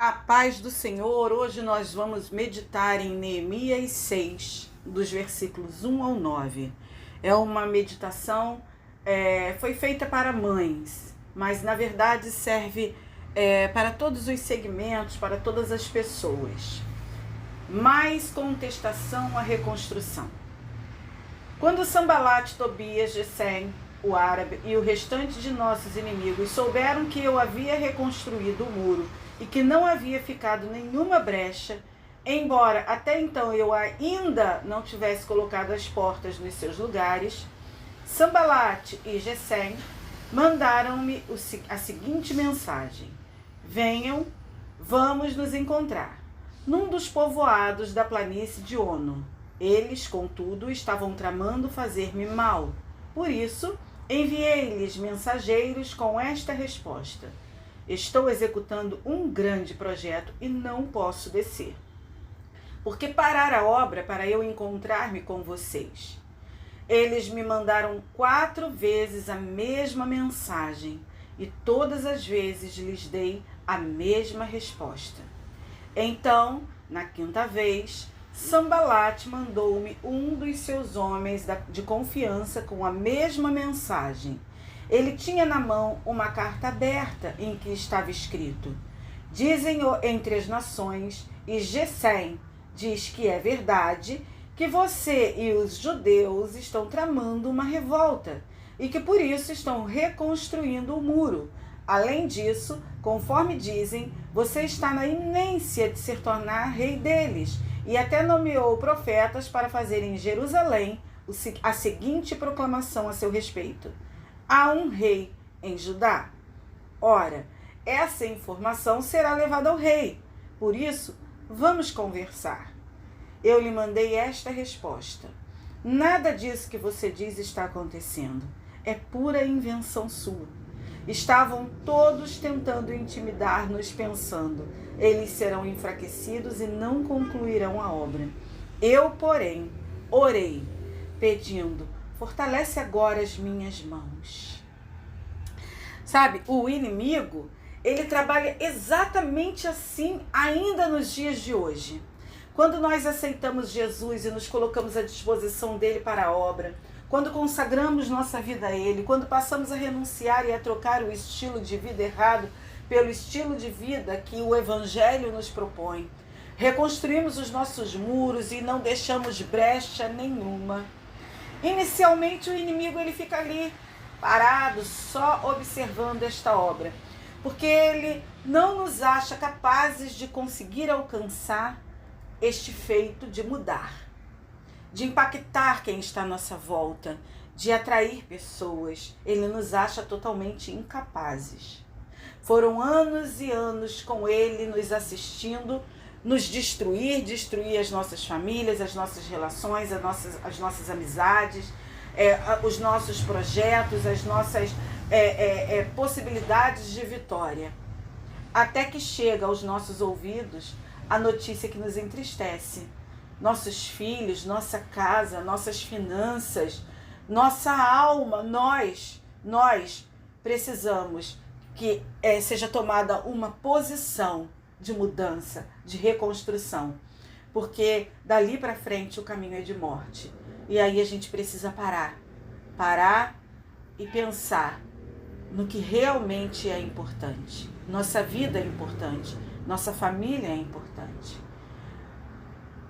A paz do Senhor, hoje nós vamos meditar em Neemias 6, dos versículos 1 ao 9. É uma meditação, foi feita para mães, mas na verdade serve para todos os segmentos, para todas as pessoas. Mais contestação à reconstrução. Quando Sambalate, Tobias, Gesem, o árabe e o restante de nossos inimigos souberam que eu havia reconstruído o muro e que não havia ficado nenhuma brecha, embora até então eu ainda não tivesse colocado as portas nos seus lugares, Sambalate e Gesem mandaram-me a seguinte mensagem: venham, vamos nos encontrar num dos povoados da planície de Ono. Eles, contudo, estavam tramando fazer-me mal. Por isso, enviei-lhes mensageiros com esta resposta: estou executando um grande projeto e não posso descer. Por que parar a obra para eu encontrar-me com vocês? Eles me mandaram 4 vezes a mesma mensagem e todas as vezes lhes dei a mesma resposta. Então, na 5ª vez, Sambalate mandou-me um dos seus homens de confiança com a mesma mensagem. Ele tinha na mão uma carta aberta em que estava escrito: dizem entre as nações, e Gesem diz que é verdade, que você e os judeus estão tramando uma revolta e que por isso estão reconstruindo o muro. Além disso, conforme dizem, você está na iminência de se tornar rei deles e até nomeou profetas para fazerem em Jerusalém a seguinte proclamação a seu respeito: há um rei em Judá. Ora, essa informação será levada ao rei. Por isso, vamos conversar. Eu lhe mandei esta resposta: nada disso que você diz está acontecendo. É pura invenção sua. Estavam todos tentando intimidar-nos, pensando: eles serão enfraquecidos e não concluirão a obra. Eu, porém, orei, pedindo: fortalece agora as minhas mãos. Sabe, o inimigo, ele trabalha exatamente assim ainda nos dias de hoje. Quando nós aceitamos Jesus e nos colocamos à disposição dele para a obra, quando consagramos nossa vida a ele, quando passamos a renunciar e a trocar o estilo de vida errado pelo estilo de vida que o Evangelho nos propõe, reconstruímos os nossos muros e não deixamos brecha nenhuma. Inicialmente o inimigo ele fica ali parado, só observando esta obra, porque ele não nos acha capazes de conseguir alcançar este feito de mudar, de impactar quem está à nossa volta, de atrair pessoas. Ele nos acha totalmente incapazes. Foram anos e anos com ele nos assistindo, nos destruir as nossas famílias, as nossas relações, as nossas amizades, os nossos projetos, as nossas possibilidades de vitória. Até que chega aos nossos ouvidos a notícia que nos entristece. Nossos filhos, nossa casa, nossas finanças, nossa alma, nós precisamos que seja tomada uma posição de mudança, de reconstrução, porque dali para frente o caminho é de morte. E aí a gente precisa parar e pensar no que realmente é importante. Nossa vida é importante, nossa família é importante.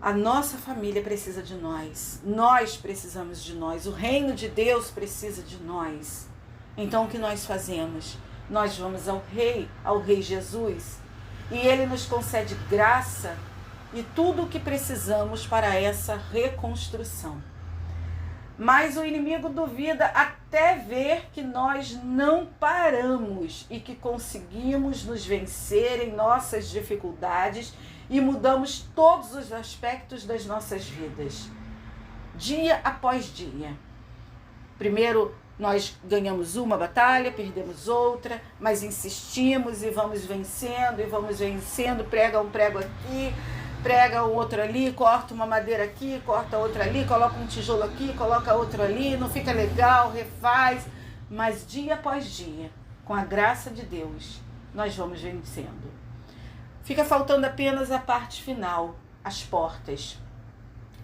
A nossa família precisa de nós precisamos de nós, o reino de Deus precisa de nós. Então o que nós fazemos? Nós vamos ao Rei Jesus, e ele nos concede graça e tudo o que precisamos para essa reconstrução. Mas o inimigo duvida até ver que nós não paramos e que conseguimos nos vencer em nossas dificuldades e mudamos todos os aspectos das nossas vidas, dia após dia. Primeiro, nós ganhamos uma batalha, perdemos outra, mas insistimos e vamos vencendo, prega um prego aqui, prega o outro ali, corta uma madeira aqui, corta outra ali, coloca um tijolo aqui, coloca outro ali, não fica legal, refaz. Mas dia após dia, com a graça de Deus, nós vamos vencendo. Fica faltando apenas a parte final, as portas.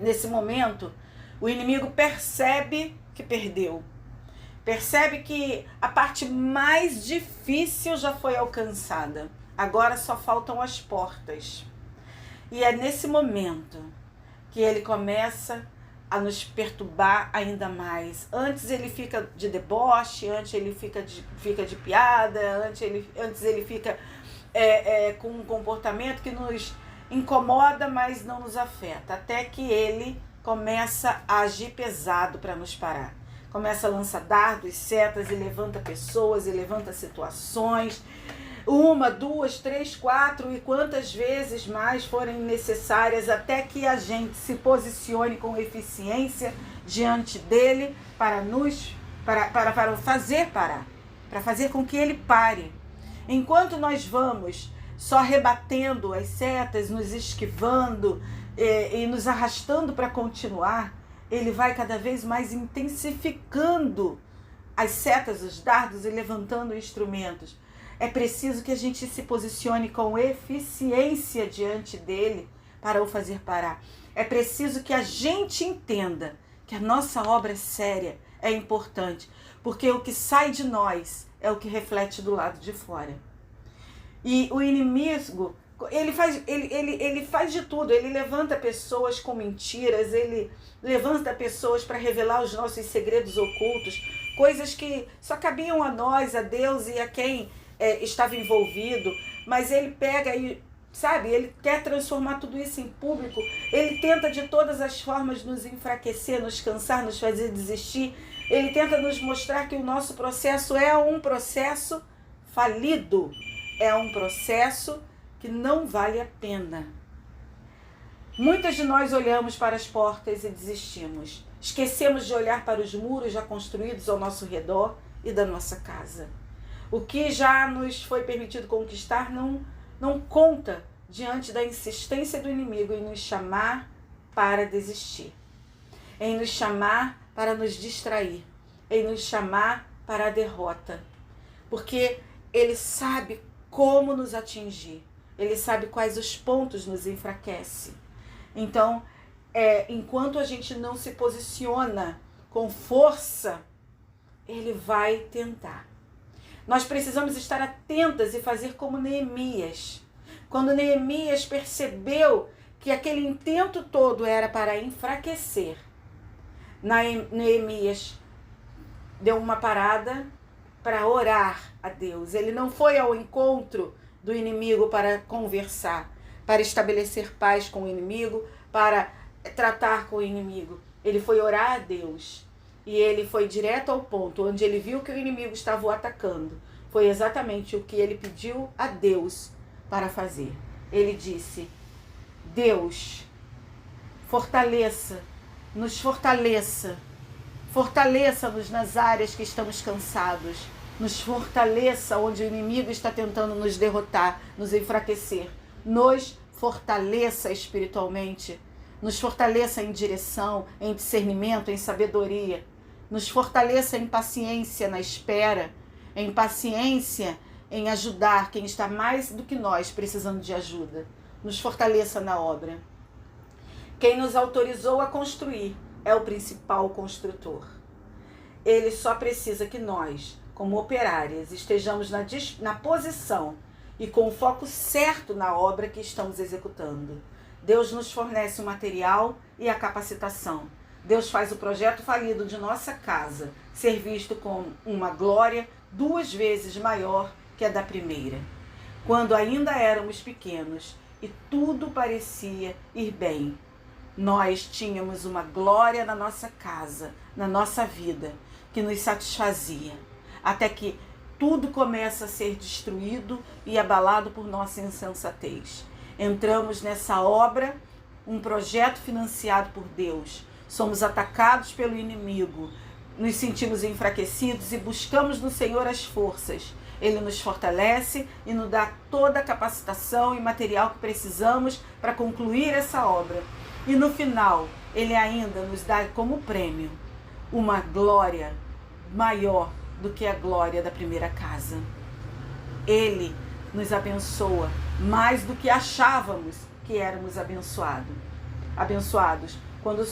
Nesse momento, o inimigo percebe que perdeu. Percebe que a parte mais difícil já foi alcançada. Agora só faltam as portas. E é nesse momento que ele começa a nos perturbar ainda mais. Antes ele fica de deboche, antes ele fica de piada, antes ele fica com um comportamento que nos incomoda, mas não nos afeta. Até que ele começa a agir pesado para nos parar. Começa a lançar dardos, setas, e levanta pessoas, e levanta situações. 1, 2, 3, 4 e quantas vezes mais forem necessárias, até que a gente se posicione com eficiência diante dele para fazer parar, para fazer com que ele pare. Enquanto nós vamos só rebatendo as setas, nos esquivando e nos arrastando para continuar, ele vai cada vez mais intensificando as setas, os dardos e levantando instrumentos. É preciso que a gente se posicione com eficiência diante dele para o fazer parar. É preciso que a gente entenda que a nossa obra é séria, é importante, porque o que sai de nós é o que reflete do lado de fora. E o inimigo, ele faz de tudo, ele levanta pessoas com mentiras, ele levanta pessoas para revelar os nossos segredos ocultos, coisas que só cabiam a nós, a Deus e a quem estava envolvido, mas ele pega e, sabe, ele quer transformar tudo isso em público, ele tenta de todas as formas nos enfraquecer, nos cansar, nos fazer desistir, ele tenta nos mostrar que o nosso processo é um processo falido, é um processo que não vale a pena. Muitas de nós olhamos para as portas e desistimos, esquecemos de olhar para os muros já construídos ao nosso redor e da nossa casa. O que já nos foi permitido conquistar não conta diante da insistência do inimigo em nos chamar para desistir, em nos chamar para nos distrair, em nos chamar para a derrota. Porque ele sabe como nos atingir, ele sabe quais os pontos nos enfraquecem. Então, enquanto a gente não se posiciona com força, ele vai tentar. Nós precisamos estar atentas e fazer como Neemias. Quando Neemias percebeu que aquele intento todo era para enfraquecer, Neemias deu uma parada para orar a Deus. Ele não foi ao encontro do inimigo para conversar, para estabelecer paz com o inimigo, para tratar com o inimigo. Ele foi orar a Deus. E ele foi direto ao ponto, onde ele viu que o inimigo estava o atacando. Foi exatamente o que ele pediu a Deus para fazer. Ele disse: Deus, nos fortaleça. Fortaleça-nos nas áreas que estamos cansados. Nos fortaleça onde o inimigo está tentando nos derrotar, nos enfraquecer. Nos fortaleça espiritualmente. Nos fortaleça em direção, em discernimento, em sabedoria. Nos fortaleça em paciência na espera, em paciência em ajudar quem está mais do que nós precisando de ajuda. Nos fortaleça na obra. Quem nos autorizou a construir é o principal construtor. Ele só precisa que nós, como operárias, estejamos na posição e com o foco certo na obra que estamos executando. Deus nos fornece o material e a capacitação. Deus faz o projeto falido de nossa casa ser visto com uma glória 2 vezes maior que a da primeira. Quando ainda éramos pequenos e tudo parecia ir bem, nós tínhamos uma glória na nossa casa, na nossa vida, que nos satisfazia, até que tudo começa a ser destruído e abalado por nossa insensatez. Entramos nessa obra, um projeto financiado por Deus. Somos atacados pelo inimigo, nos sentimos enfraquecidos e buscamos no Senhor as forças. Ele nos fortalece e nos dá toda a capacitação e material que precisamos para concluir essa obra. E no final, Ele ainda nos dá como prêmio uma glória maior do que a glória da primeira casa. Ele nos abençoa mais do que achávamos que éramos abençoados. Quando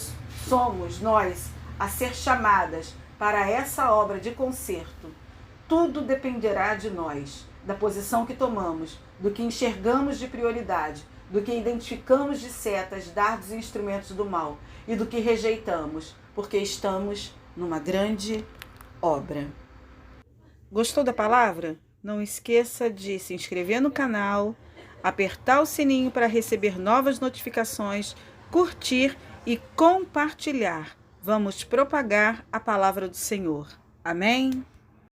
somos nós a ser chamadas para essa obra de conserto, tudo dependerá de nós, da posição que tomamos, do que enxergamos de prioridade, do que identificamos de setas, dardos e instrumentos do mal e do que rejeitamos, porque estamos numa grande obra. Gostou da palavra? Não esqueça de se inscrever no canal, apertar o sininho para receber novas notificações, curtir e compartilhar. Vamos propagar a palavra do Senhor. Amém?